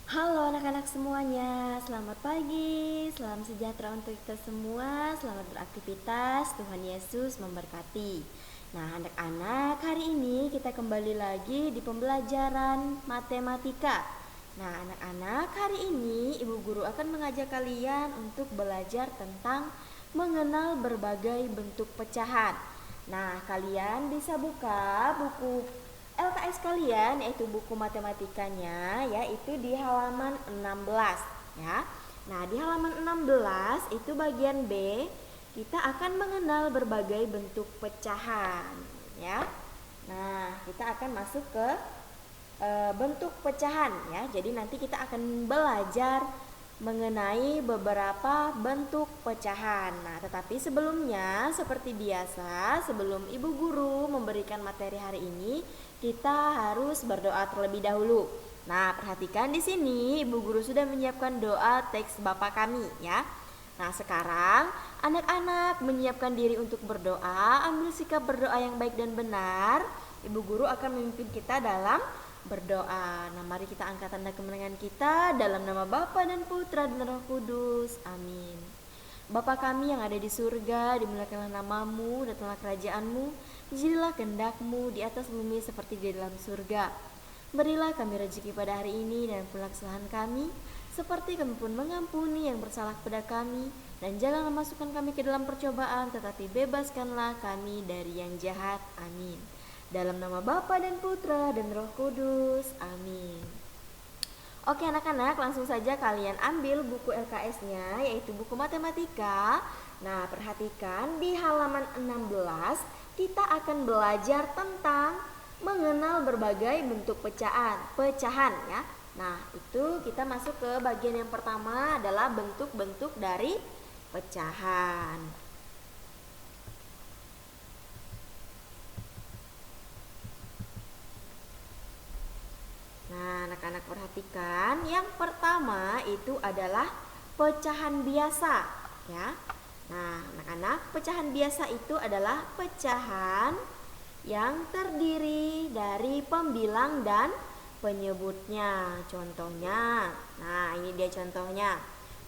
Halo anak-anak semuanya, selamat pagi, salam sejahtera untuk kita semua, selamat beraktivitas, Tuhan Yesus memberkati. Nah anak-anak, hari ini kita kembali lagi di pembelajaran matematika. Nah anak-anak, hari ini Ibu Guru akan mengajak kalian untuk belajar tentang mengenal berbagai bentuk pecahan. Nah kalian bisa buka buku LKS kalian, yaitu buku matematikanya, yaitu di halaman 16 ya. Nah, di halaman 16 itu bagian B, kita akan mengenal berbagai bentuk pecahan ya. Nah, kita akan masuk ke bentuk pecahan ya. Jadi nanti kita akan belajar mengenai beberapa bentuk pecahan. Nah, tetapi sebelumnya seperti biasa, sebelum Ibu Guru memberikan materi hari ini, kita harus berdoa terlebih dahulu. Nah, perhatikan di sini Ibu Guru sudah menyiapkan doa teks Bapa kami ya. Nah, sekarang anak-anak menyiapkan diri untuk berdoa, ambil sikap berdoa yang baik dan benar. Ibu Guru akan memimpin kita dalam berdoa. Nah, mari kita angkat tanda kemenangan kita dalam nama Bapa dan Putra dan Roh Kudus. Amin. Bapa kami yang ada di surga, dimuliakanlah namamu, datanglah kerajaanmu, jadilah kehendakmu di atas bumi seperti di dalam surga. Berilah kami rezeki pada hari ini dan ampunilah kesalahan kami, seperti kami pun mengampuni yang bersalah kepada kami, dan janganlah masukkan kami ke dalam percobaan, tetapi bebaskanlah kami dari yang jahat. Amin. Dalam nama Bapa dan Putra dan Roh Kudus. Amin. Oke anak-anak, langsung saja kalian ambil buku LKS-nya, yaitu buku matematika. Nah, perhatikan di halaman 16 kita akan belajar tentang mengenal berbagai bentuk pecahan ya. Nah, itu kita masuk ke bagian yang pertama adalah bentuk-bentuk dari pecahan. Nah, anak-anak perhatikan, yang pertama itu adalah pecahan biasa ya. Nah, anak-anak, pecahan biasa itu adalah pecahan yang terdiri dari pembilang dan penyebutnya. Contohnya, nah ini dia contohnya.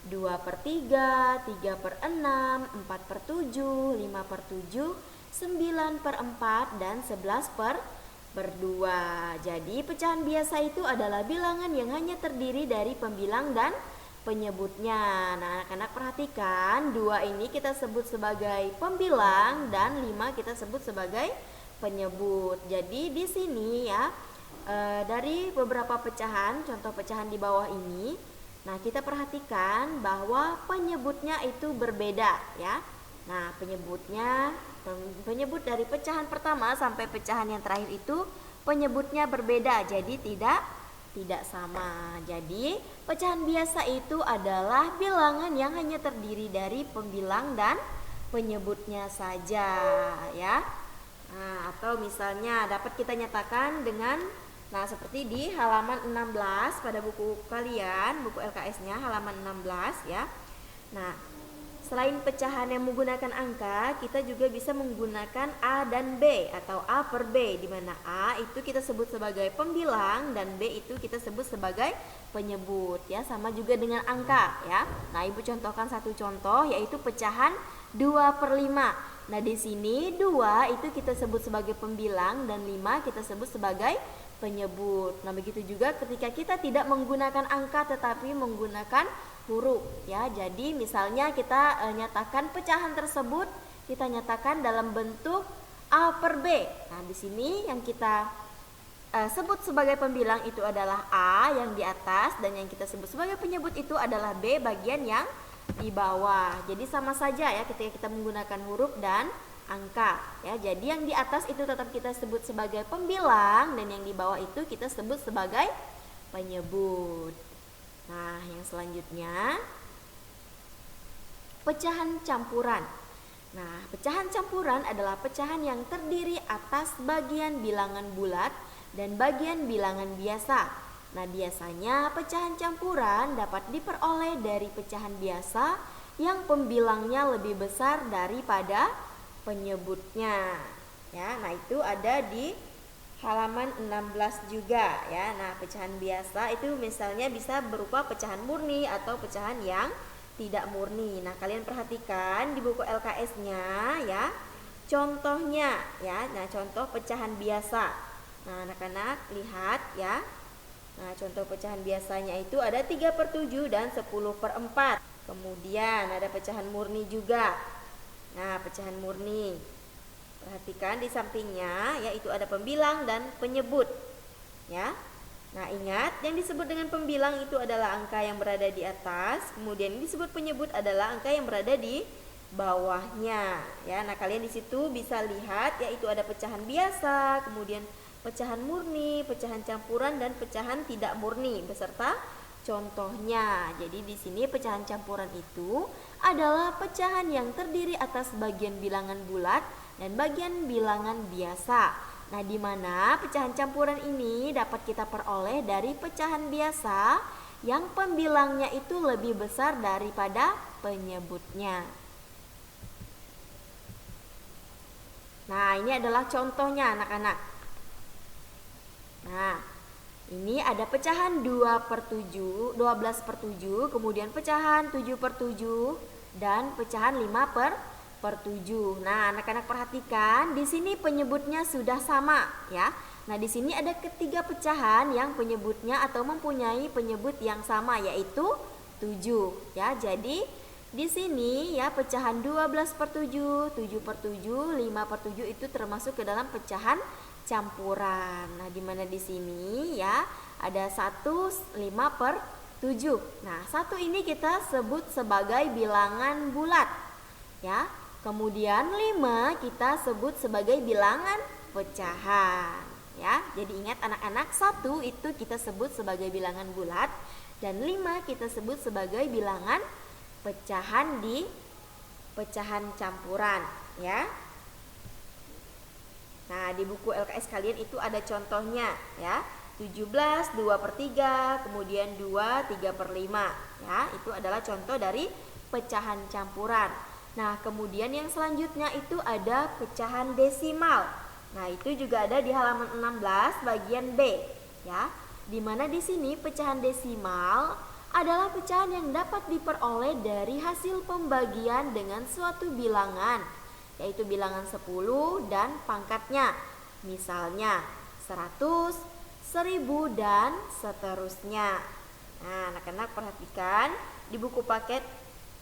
2/3, 3/6, 4/7, 5/7, 9/4, dan 11/2. Jadi pecahan biasa itu adalah bilangan yang hanya terdiri dari pembilang dan penyebutnya. Nah, anak-anak perhatikan, 2 ini kita sebut sebagai pembilang dan 5 kita sebut sebagai penyebut. Jadi di sini ya, dari beberapa pecahan, contoh pecahan di bawah ini, nah kita perhatikan bahwa penyebutnya itu berbeda ya. Nah, penyebut dari pecahan pertama sampai pecahan yang terakhir itu penyebutnya berbeda, jadi tidak sama. Jadi pecahan biasa itu adalah bilangan yang hanya terdiri dari pembilang dan penyebutnya saja ya. Nah, atau misalnya dapat kita nyatakan dengan seperti di halaman 16 pada buku kalian, buku LKS-nya halaman 16 ya. Nah, selain pecahan yang menggunakan angka, kita juga bisa menggunakan A dan B atau A per B, di mana A itu kita sebut sebagai pembilang dan B itu kita sebut sebagai penyebut ya, sama juga dengan angka ya. Nah, Ibu contohkan satu contoh yaitu pecahan 2/5. Nah, di sini 2 itu kita sebut sebagai pembilang dan 5 kita sebut sebagai penyebut. Nah, begitu juga ketika kita tidak menggunakan angka tetapi menggunakan huruf ya. Jadi misalnya kita nyatakan pecahan tersebut kita nyatakan dalam bentuk A per B. Nah, di sini yang kita sebut sebagai pembilang itu adalah A yang di atas, dan yang kita sebut sebagai penyebut itu adalah B bagian yang di bawah. Jadi sama saja ya ketika kita menggunakan huruf dan angka ya. Jadi yang di atas itu tetap kita sebut sebagai pembilang dan yang di bawah itu kita sebut sebagai penyebut. Nah, yang selanjutnya pecahan campuran. Nah, pecahan campuran adalah pecahan yang terdiri atas bagian bilangan bulat dan bagian bilangan biasa. Nah, biasanya pecahan campuran dapat diperoleh dari pecahan biasa yang pembilangnya lebih besar daripada penyebutnya. Ya, nah itu ada di halaman 16 juga ya. Nah, pecahan biasa itu misalnya bisa berupa pecahan murni atau pecahan yang tidak murni. Nah, kalian perhatikan di buku LKS-nya ya. Contohnya ya. Nah, contoh pecahan biasa. Nah, anak-anak lihat ya. Nah, contoh pecahan biasanya itu ada 3/7 dan 10/4. Kemudian ada pecahan murni juga. Nah, pecahan murni. Perhatikan di sampingnya yaitu ada pembilang dan penyebut. Ya. Nah, ingat yang disebut dengan pembilang itu adalah angka yang berada di atas, kemudian yang disebut penyebut adalah angka yang berada di bawahnya. Ya. Nah, kalian di situ bisa lihat yaitu ada pecahan biasa, kemudian pecahan murni, pecahan campuran dan pecahan tidak murni beserta contohnya. Jadi di sini pecahan campuran itu adalah pecahan yang terdiri atas bagian bilangan bulat dan bagian bilangan biasa. Nah, di mana pecahan campuran ini dapat kita peroleh dari pecahan biasa yang pembilangnya itu lebih besar daripada penyebutnya. Nah, ini adalah contohnya anak-anak. Nah, ini ada pecahan 12/7, kemudian pecahan 7/7 dan pecahan 5/7. Nah, anak-anak perhatikan di sini penyebutnya sudah sama ya. Nah, di sini ada ketiga pecahan yang penyebutnya atau mempunyai penyebut yang sama yaitu 7 ya. Jadi di sini ya pecahan 12/7, 7/7, 5/7 itu termasuk ke dalam pecahan campuran. Nah, di mana di sini ya ada 1 5/7. Nah, 1 ini kita sebut sebagai bilangan bulat ya. Kemudian 5 kita sebut sebagai bilangan pecahan ya. Jadi ingat anak-anak, 1 itu kita sebut sebagai bilangan bulat dan 5 kita sebut sebagai bilangan pecahan di pecahan campuran ya. Nah, di buku LKS kalian itu ada contohnya ya. 17 2/3, kemudian 2 3/5 ya. Itu adalah contoh dari pecahan campuran. Nah, kemudian yang selanjutnya itu ada pecahan desimal. Nah, itu juga ada di halaman 16 bagian B ya. Di mana di sini pecahan desimal adalah pecahan yang dapat diperoleh dari hasil pembagian dengan suatu bilangan, yaitu bilangan 10 dan pangkatnya. Misalnya 100, 1000 dan seterusnya. Nah, anak-anak perhatikan di buku paket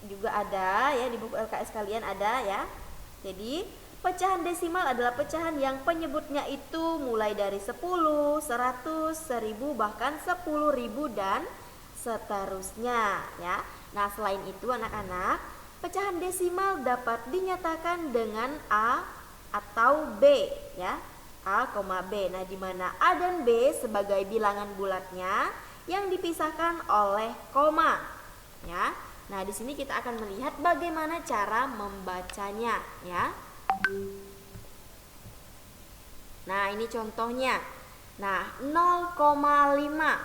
juga ada ya, di buku LKS kalian ada ya. Jadi pecahan desimal adalah pecahan yang penyebutnya itu mulai dari 10, 100, 1000 bahkan 10.000 dan seterusnya ya. Nah, selain itu anak-anak, pecahan desimal dapat dinyatakan dengan A atau B ya. A, B. Nah, di mana A dan B sebagai bilangan bulatnya yang dipisahkan oleh koma ya. Nah, di sini kita akan melihat bagaimana cara membacanya ya. Nah, ini contohnya. Nah, 0,5.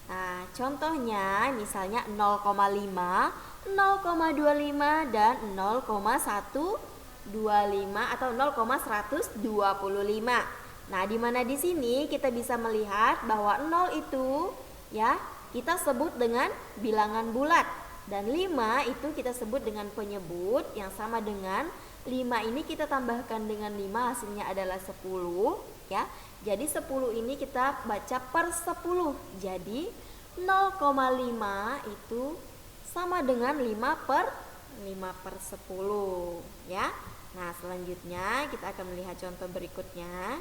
Nah, contohnya misalnya 0,5, 0,25 dan 0,125 atau 0,125. Nah, di mana di sini kita bisa melihat bahwa 0 itu ya kita sebut dengan bilangan bulat. Dan 5 itu kita sebut dengan penyebut yang sama dengan 5 ini kita tambahkan dengan 5 hasilnya adalah 10 ya. Jadi 10 ini kita baca per 10. Jadi 0,5 itu sama dengan 5/10 ya. Nah, selanjutnya kita akan melihat contoh berikutnya.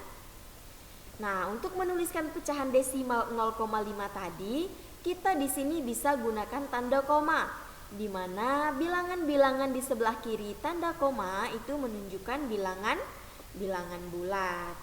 Nah, untuk menuliskan pecahan desimal 0,5 tadi, kita di sini bisa gunakan tanda koma, di mana bilangan-bilangan di sebelah kiri tanda koma itu menunjukkan bilangan bulat